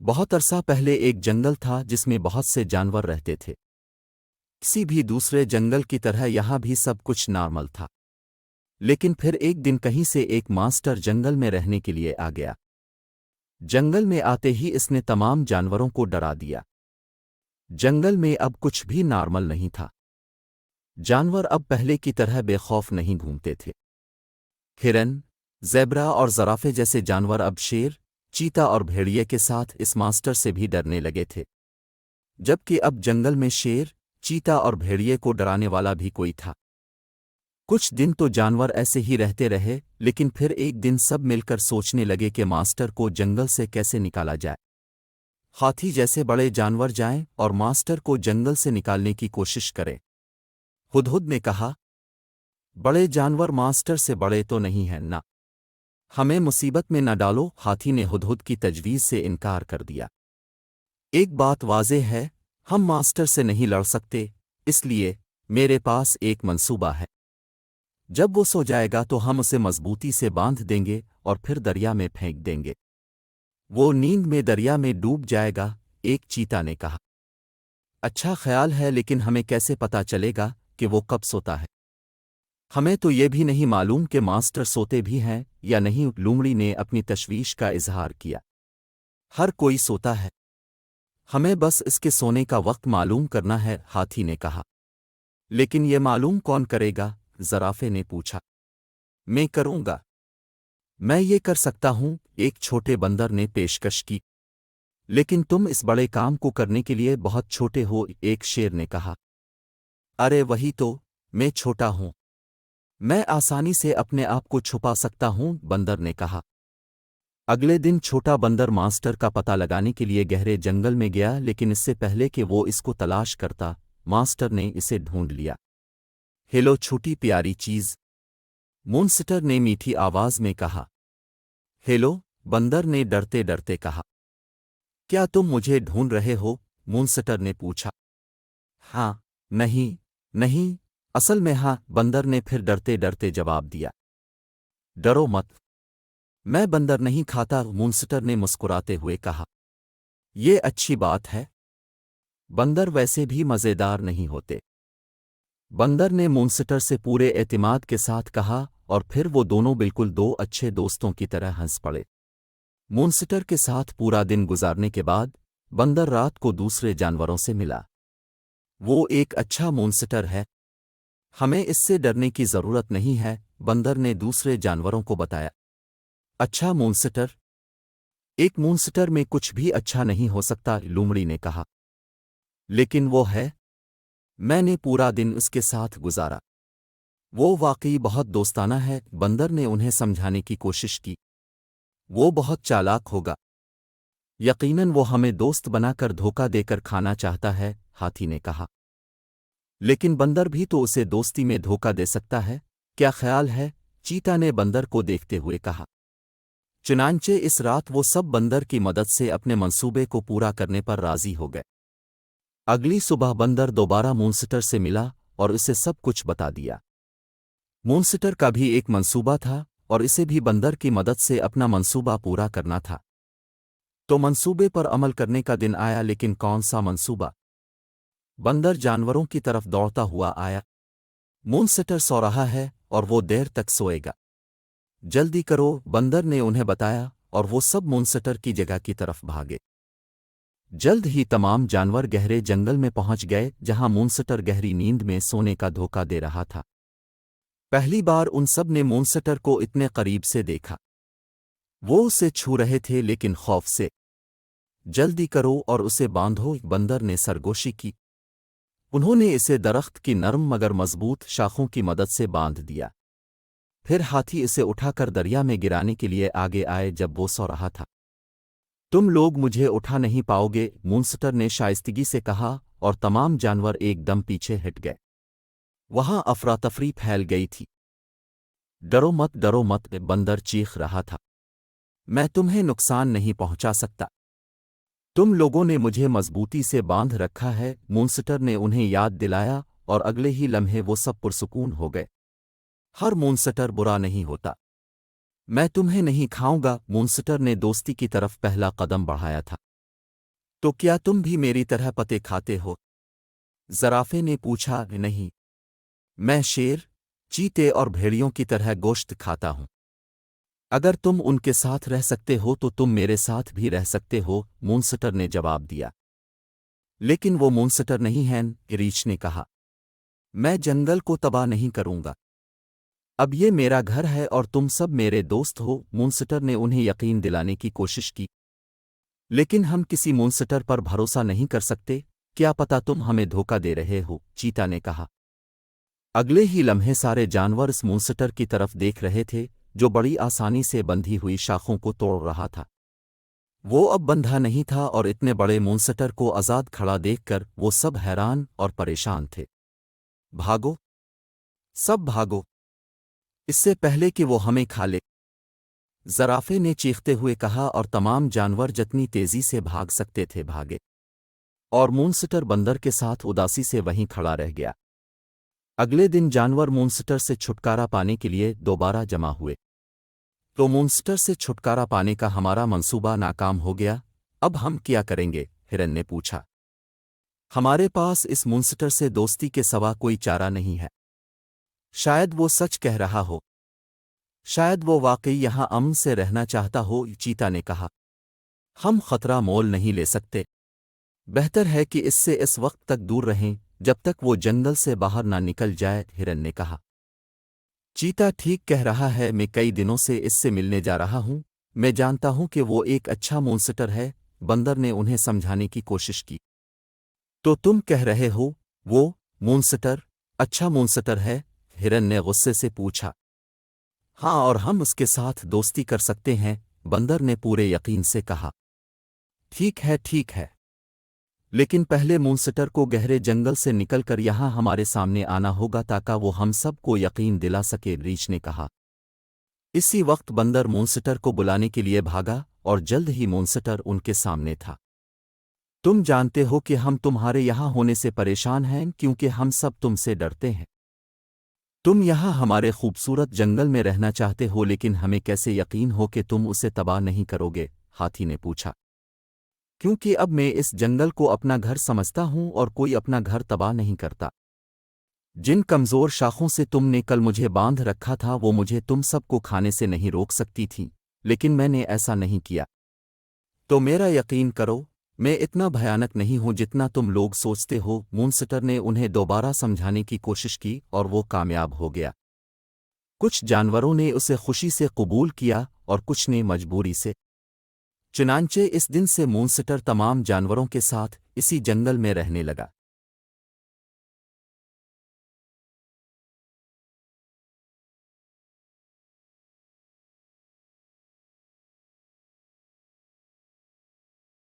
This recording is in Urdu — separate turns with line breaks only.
بہت عرصہ پہلے ایک جنگل تھا جس میں بہت سے جانور رہتے تھے۔ کسی بھی دوسرے جنگل کی طرح یہاں بھی سب کچھ نارمل تھا، لیکن پھر ایک دن کہیں سے ایک ماسٹر جنگل میں رہنے کے لیے آ گیا۔ جنگل میں آتے ہی اس نے تمام جانوروں کو ڈرا دیا۔ جنگل میں اب کچھ بھی نارمل نہیں تھا۔ جانور اب پہلے کی طرح بے خوف نہیں گھومتے تھے۔ ہرن، زیبرا اور زرافے جیسے جانور اب شیر، چیتا اور بھیڑیے کے ساتھ اس ماسٹر سے بھی ڈرنے لگے تھے، جبکہ اب جنگل میں شیر، چیتا اور بھیڑیے کو ڈرانے والا بھی کوئی تھا۔ کچھ دن تو جانور ایسے ہی رہتے رہے، لیکن پھر ایک دن سب مل کر سوچنے لگے کہ ماسٹر کو جنگل سے کیسے نکالا جائے۔ ہاتھی جیسے بڑے جانور جائیں اور ماسٹر کو جنگل سے نکالنے کی کوشش کریں۔ ہدہد نے کہا، بڑے جانور ماسٹر سے بڑے تو نہیں ہیں نا، ہمیں مصیبت میں نہ ڈالو۔ ہاتھی نے ہدہد کی تجویز سے انکار کر دیا۔ ایک بات واضح ہے، ہم ماسٹر سے نہیں لڑ سکتے، اس لیے میرے پاس ایک منصوبہ ہے۔ جب وہ سو جائے گا تو ہم اسے مضبوطی سے باندھ دیں گے اور پھر دریا میں پھینک دیں گے۔ وہ نیند میں دریا میں ڈوب جائے گا، ایک چیتا نے کہا۔ اچھا خیال ہے، لیکن ہمیں کیسے پتا چلے گا کہ وہ کب سوتا ہے؟ ہمیں تو یہ بھی نہیں معلوم کہ ماسٹر سوتے بھی ہیں یا نہیں۔ لومڑی نے اپنی تشویش کا اظہار کیا۔ ہر کوئی سوتا ہے، ہمیں بس اس کے سونے کا وقت معلوم کرنا ہے، ہاتھی نے کہا۔ لیکن یہ معلوم کون کرے گا؟ زرافے نے پوچھا۔ میں کروں گا، میں یہ کر سکتا ہوں، ایک چھوٹے بندر نے پیشکش کی۔ لیکن تم اس بڑے کام کو کرنے کے لیے بہت چھوٹے ہو، ایک شیر نے کہا۔ ارے وہی تو، میں چھوٹا ہوں، میں آسانی سے اپنے آپ کو چھپا سکتا ہوں، بندر نے کہا۔ اگلے دن چھوٹا بندر ماسٹر کا پتہ لگانے کے لیے گہرے جنگل میں گیا، لیکن اس سے پہلے کہ وہ اس کو تلاش کرتا، ماسٹر نے اسے ڈھونڈ لیا۔ ہیلو چھوٹی پیاری چیز، مونسٹر نے میٹھی آواز میں کہا۔ ہیلو، بندر نے ڈرتے ڈرتے کہا۔ کیا تم مجھے ڈھونڈ رہے ہو؟ مونسٹر نے پوچھا۔ ہاں، نہیں، اصل میں ہاں، بندر نے پھر ڈرتے ڈرتے جواب دیا۔ ڈرو مت، میں بندر نہیں کھاتا، مونسٹر نے مسکراتے ہوئے کہا۔ یہ اچھی بات ہے، بندر ویسے بھی مزیدار نہیں ہوتے۔ بندر نے مونسٹر سے پورے اعتماد کے ساتھ کہا، اور پھر وہ دونوں بالکل دو اچھے دوستوں کی طرح ہنس پڑے۔ مونسٹر کے ساتھ پورا دن گزارنے کے بعد بندر رات کو دوسرے جانوروں سے ملا۔ وہ ایک اچھا مونسٹر ہے، ہمیں اس سے ڈرنے کی ضرورت نہیں ہے، بندر نے دوسرے جانوروں کو بتایا۔ اچھا مونسٹر؟ ایک مونسٹر میں کچھ بھی اچھا نہیں ہو سکتا، لومڑی نے کہا۔ لیکن وہ ہے، میں نے پورا دن اس کے ساتھ گزارا، وہ واقعی بہت دوستانہ ہے، بندر نے انہیں سمجھانے کی کوشش کی۔ وہ بہت چالاک ہوگا، یقیناً وہ ہمیں دوست بنا کر دھوکہ دے کر کھانا چاہتا ہے، ہاتھی نے کہا۔ لیکن بندر بھی تو اسے دوستی میں دھوکہ دے سکتا ہے، کیا خیال ہے؟ چیتا نے بندر کو دیکھتے ہوئے کہا۔ چنانچہ اس رات وہ سب بندر کی مدد سے اپنے منصوبے کو پورا کرنے پر راضی ہو گئے۔ اگلی صبح بندر دوبارہ مونسٹر سے ملا اور اسے سب کچھ بتا دیا۔ مونسٹر کا بھی ایک منصوبہ تھا اور اسے بھی بندر کی مدد سے اپنا منصوبہ پورا کرنا تھا۔ تو منصوبے پر عمل کرنے کا دن آیا، لیکن کون سا منصوبہ؟ بندر جانوروں کی طرف دوڑتا ہوا آیا۔ مونسٹر سو رہا ہے اور وہ دیر تک سوئے گا، جلدی کرو، بندر نے انہیں بتایا، اور وہ سب مونسٹر کی جگہ کی طرف بھاگے۔ جلد ہی تمام جانور گہرے جنگل میں پہنچ گئے، جہاں مونسٹر گہری نیند میں سونے کا دھوکہ دے رہا تھا۔ پہلی بار ان سب نے مونسٹر کو اتنے قریب سے دیکھا۔ وہ اسے چھو رہے تھے، لیکن خوف سے۔ جلدی کرو اور اسے باندھو، بندر نے سرگوشی کی۔ انہوں نے اسے درخت کی نرم مگر مضبوط شاخوں کی مدد سے باندھ دیا۔ پھر ہاتھی اسے اٹھا کر دریا میں گرانے کے لیے آگے آئے جب وہ سو رہا تھا۔ تم لوگ مجھے اٹھا نہیں پاؤ گے، مونسٹر نے شائستگی سے کہا، اور تمام جانور ایک دم پیچھے ہٹ گئے۔ وہاں افراتفری پھیل گئی تھی۔ ڈرو مت، بندر چیخ رہا تھا۔ میں تمہیں نقصان نہیں پہنچا سکتا، تم لوگوں نے مجھے مضبوطی سے باندھ رکھا ہے، مونسٹر نے انہیں یاد دلایا، اور اگلے ہی لمحے وہ سب پرسکون ہو گئے۔ ہر مونسٹر برا نہیں ہوتا۔ میں تمہیں نہیں کھاؤں گا، مونسٹر نے دوستی کی طرف پہلا قدم بڑھایا تھا۔ تو کیا تم بھی میری طرح پتے کھاتے ہو؟ زرافے نے پوچھا۔ نہیں، میں شیر، چیتے اور بھیڑیوں کی طرح گوشت کھاتا ہوں۔ اگر تم ان کے ساتھ رہ سکتے ہو تو تم میرے ساتھ بھی رہ سکتے ہو، مونسٹر نے جواب دیا۔ لیکن وہ مونسٹر نہیں ہے، ریچھ نے کہا۔ میں جنگل کو تباہ نہیں کروں گا۔ اب یہ میرا گھر ہے اور تم سب میرے دوست ہو، مونسٹر نے انہیں یقین دلانے کی کوشش کی۔ لیکن ہم کسی مونسٹر پر بھروسہ نہیں کر سکتے، کیا پتا تم ہمیں دھوکہ دے رہے ہو، چیتا نے کہا۔ اگلے ہی لمحے سارے جانور اس مونسٹر کی طرف دیکھ رہے تھے جو بڑی آسانی سے بندھی ہوئی شاخوں کو توڑ رہا تھا۔ وہ اب بندھا نہیں تھا اور اتنے بڑے مونسٹر کو آزاد کھڑا دیکھ کر وہ سب حیران اور پریشان تھے۔ بھاگو، سب بھاگو، اس سے پہلے کہ وہ ہمیں کھا لے، زرافے نے چیختے ہوئے کہا، اور تمام جانور جتنی تیزی سے بھاگ سکتے تھے بھاگے، اور مونسٹر بندر کے ساتھ اداسی سے وہیں کھڑا رہ گیا۔ اگلے دن جانور مونسٹر سے چھٹکارا پانے کے لیے دوبارہ جمع ہوئے۔ تو مونسٹر سے چھٹکارا پانے کا ہمارا منصوبہ ناکام ہو گیا، اب ہم کیا کریں گے؟ ہرن نے پوچھا۔ ہمارے پاس اس مونسٹر سے دوستی کے سوا کوئی چارہ نہیں ہے۔ شاید وہ سچ کہہ رہا ہو، شاید وہ واقعی یہاں امن سے رہنا چاہتا ہو، چیتا نے کہا۔ ہم خطرہ مول نہیں لے سکتے، بہتر ہے کہ اس سے اس وقت تک دور رہیں جب تک وہ جنگل سے باہر نہ نکل جائے، ہرن نے کہا۔ چیتا ٹھیک کہہ رہا ہے، میں کئی دنوں سے اس سے ملنے جا رہا ہوں، میں جانتا ہوں کہ وہ ایک اچھا مونسٹر ہے، بندر نے انہیں سمجھانے کی کوشش کی۔ تو تم کہہ رہے ہو وہ مونسٹر اچھا مونسٹر ہے؟ ہرن نے غصے سے پوچھا۔ ہاں، اور ہم اس کے ساتھ دوستی کر سکتے ہیں، بندر نے پورے یقین سے کہا۔ ٹھیک ہے، ٹھیک ہے، لیکن پہلے مونسٹر کو گہرے جنگل سے نکل کر یہاں ہمارے سامنے آنا ہوگا تاکہ وہ ہم سب کو یقین دلا سکے، ریچھ نے کہا۔ اسی وقت بندر مونسٹر کو بلانے کے لیے بھاگا اور جلد ہی مونسٹر ان کے سامنے تھا۔ تم جانتے ہو کہ ہم تمہارے یہاں ہونے سے پریشان ہیں کیونکہ ہم سب تم سے ڈرتے ہیں۔ تم یہاں ہمارے خوبصورت جنگل میں رہنا چاہتے ہو، لیکن ہمیں کیسے یقین ہو کہ تم اسے تباہ نہیں کرو گے؟ ہاتھی نے پوچھا۔ کیونکہ اب میں اس جنگل کو اپنا گھر سمجھتا ہوں اور کوئی اپنا گھر تباہ نہیں کرتا۔ جن کمزور شاخوں سے تم نے کل مجھے باندھ رکھا تھا وہ مجھے تم سب کو کھانے سے نہیں روک سکتی تھیں، لیکن میں نے ایسا نہیں کیا۔ تو میرا یقین کرو، میں اتنا بھیانک نہیں ہوں جتنا تم لوگ سوچتے ہو، مونسٹر نے انہیں دوبارہ سمجھانے کی کوشش کی اور وہ کامیاب ہو گیا۔ کچھ جانوروں نے اسے خوشی سے قبول کیا اور کچھ نے مجبوری سے۔ چنانچہ اس دن سے مونسٹر تمام جانوروں کے ساتھ اسی جنگل میں رہنے لگا۔